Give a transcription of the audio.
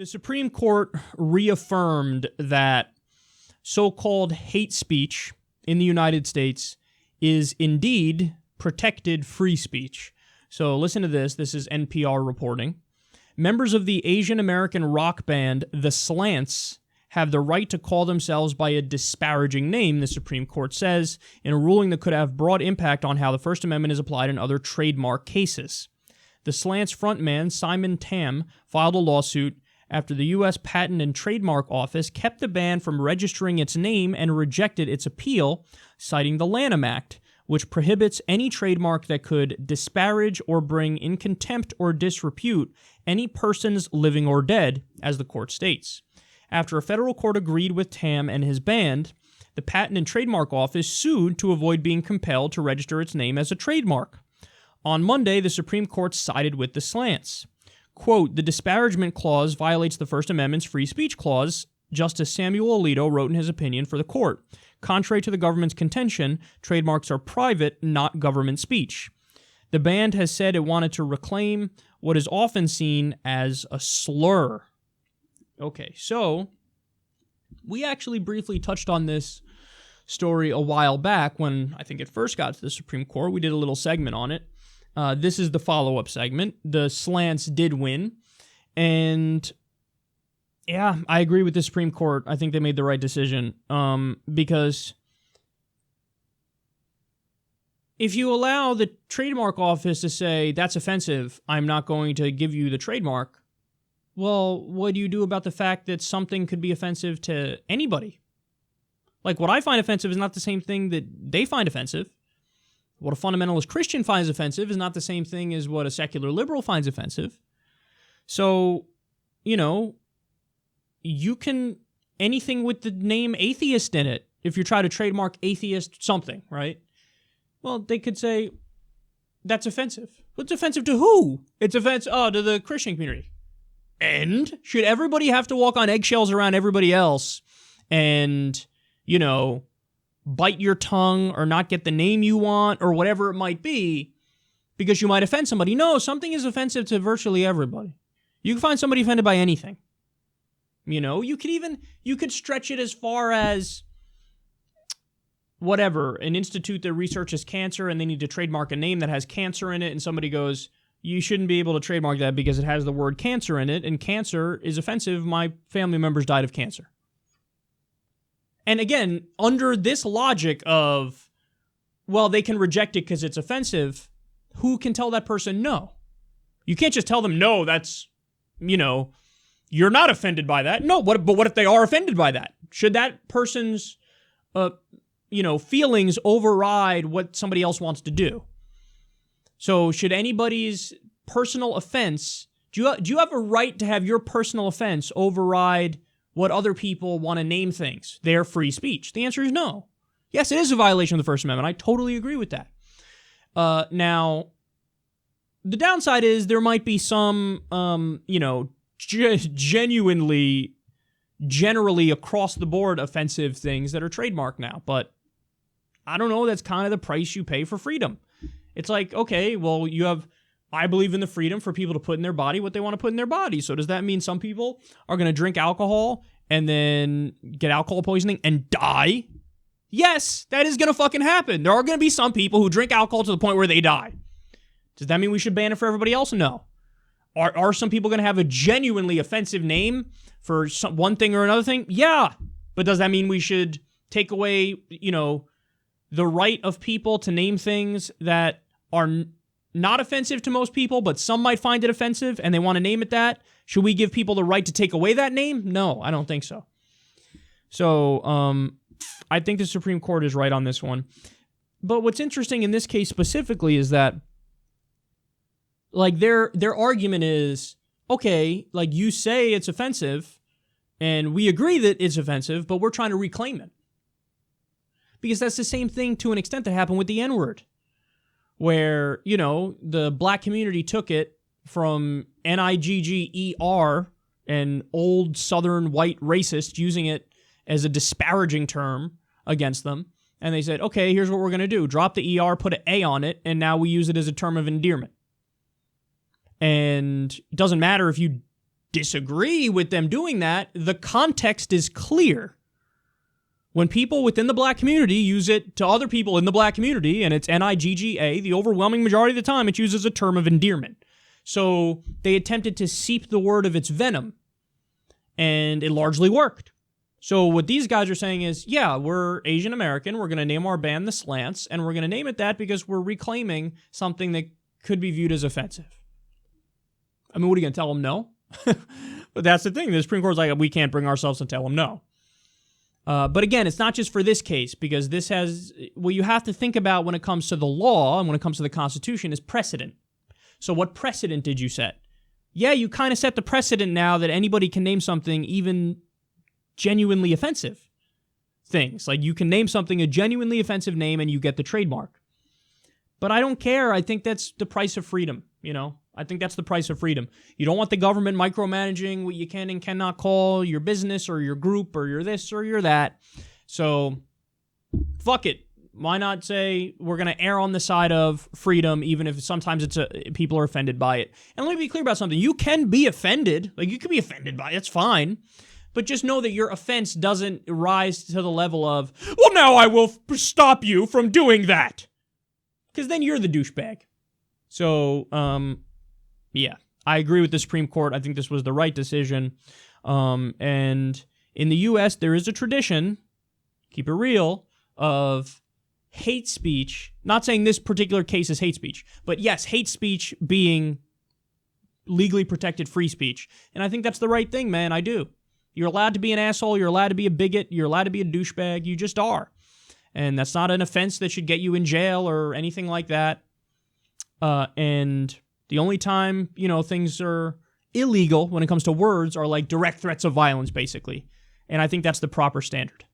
The Supreme Court reaffirmed that so-called hate speech in the United States is indeed protected free speech. So listen to this. This is NPR reporting. Members of the Asian American rock band The Slants have the right to call themselves by a disparaging name, the Supreme Court says, in a ruling that could have broad impact on how the First Amendment is applied in other trademark cases. The Slants frontman, Simon Tam, filed a lawsuit after the U.S. Patent and Trademark Office kept the band from registering its name and rejected its appeal, citing the Lanham Act, which prohibits any trademark that could disparage or bring in contempt or disrepute any persons living or dead, as the court states. After a federal court agreed with Tam and his band, the Patent and Trademark Office sued to avoid being compelled to register its name as a trademark. On Monday, the Supreme Court sided with the Slants. Quote, the disparagement clause violates the First Amendment's free speech clause, Justice Samuel Alito wrote in his opinion for the court. Contrary to the government's contention, trademarks are private, not government speech. The band has said it wanted to reclaim what is often seen as a slur. Okay, so we actually briefly touched on this story a while back when I think it first got to the Supreme Court. We did a little segment on it. This is the follow-up segment. The Slants did win, and yeah, I agree with the Supreme Court. I think they made the right decision, because if you allow the trademark office to say, that's offensive, I'm not going to give you the trademark, well, what do you do about the fact that something could be offensive to anybody? Like, what I find offensive is not the same thing that they find offensive. What a fundamentalist Christian finds offensive is not the same thing as what a secular liberal finds offensive. So, you know, you can, anything with the name atheist in it, if you try to trademark atheist something, right? Well, they could say, that's offensive. What's offensive to who? It's offensive, to the Christian community. And should everybody have to walk on eggshells around everybody else and, you know, bite your tongue or not get the name you want or whatever it might be because you might offend somebody? No, something is offensive to virtually everybody. You can find somebody offended by anything. You know, you could stretch it as far as whatever, an institute that researches cancer and they need to trademark a name that has cancer in it, and somebody goes, you shouldn't be able to trademark that because it has the word cancer in it, and cancer is offensive. My family members died of cancer. And again, under this logic of, well, they can reject it because it's offensive, who can tell that person no? You can't just tell them, no, that's, you know, you're not offended by that. No, but what if they are offended by that? Should that person's, feelings override what somebody else wants to do? So should anybody's personal offense, do you have a right to have your personal offense override what other people want to name things, their free speech? The answer is no. Yes, it is a violation of the First Amendment. I totally agree with that. Now, the downside is there might be some, genuinely, generally across the board offensive things that are trademarked now. But I don't know, that's kind of the price you pay for freedom. It's like, okay, well, I believe in the freedom for people to put in their body what they want to put in their body. So does that mean some people are going to drink alcohol and then get alcohol poisoning and die? Yes, that is going to fucking happen. There are going to be some people who drink alcohol to the point where they die. Does that mean we should ban it for everybody else? No. Are some people going to have a genuinely offensive name for one thing or another thing? Yeah. But does that mean we should take away, the right of people to name things that are not offensive to most people, but some might find it offensive and they want to name it that? Should we give people the right to take away that name? No, I don't think so. So, I think the Supreme Court is right on this one. But what's interesting in this case specifically is that, like, their argument is, okay, like, you say it's offensive, and we agree that it's offensive, but we're trying to reclaim it. Because that's the same thing to an extent that happened with the N-word, where, the black community took it from Nigger and old Southern white racists using it as a disparaging term against them. And they said, okay, here's what we're going to do. Drop the ER, put an A on it, and now we use it as a term of endearment. And it doesn't matter if you disagree with them doing that, the context is clear. When people within the black community use it to other people in the black community, and it's Nigga, the overwhelming majority of the time, it's used as a term of endearment. So they attempted to seep the word of its venom, and it largely worked. So what these guys are saying is, yeah, we're Asian American, we're going to name our band the Slants, and we're going to name it that because we're reclaiming something that could be viewed as offensive. I mean, what are you going to tell them no? But that's the thing. The Supreme Court's like, we can't bring ourselves to tell them no. But again, it's not just for this case, because this has, what you have to think about when it comes to the law and when it comes to the Constitution is precedent. So what precedent did you set? Yeah, you kind of set the precedent now that anybody can name something even genuinely offensive things. Like you can name something a genuinely offensive name and you get the trademark. But I don't care. I think that's the price of freedom, you know? I think that's the price of freedom. You don't want the government micromanaging what you can and cannot call your business or your group or your this or your that. So, fuck it. Why not say we're going to err on the side of freedom, even if sometimes people are offended by it? And let me be clear about something. You can be offended. Like, you can be offended by it. It's fine. But just know that your offense doesn't rise to the level of, well, now I will stop you from doing that. Because then you're the douchebag. So, yeah, I agree with the Supreme Court. I think this was the right decision. And in the U.S., there is a tradition, keep it real, of hate speech. Not saying this particular case is hate speech, but yes, hate speech being legally protected free speech. And I think that's the right thing, man. I do. You're allowed to be an asshole. You're allowed to be a bigot. You're allowed to be a douchebag. You just are. And that's not an offense that should get you in jail or anything like that. And the only time, you know, things are illegal when it comes to words are like direct threats of violence, basically. And I think that's the proper standard.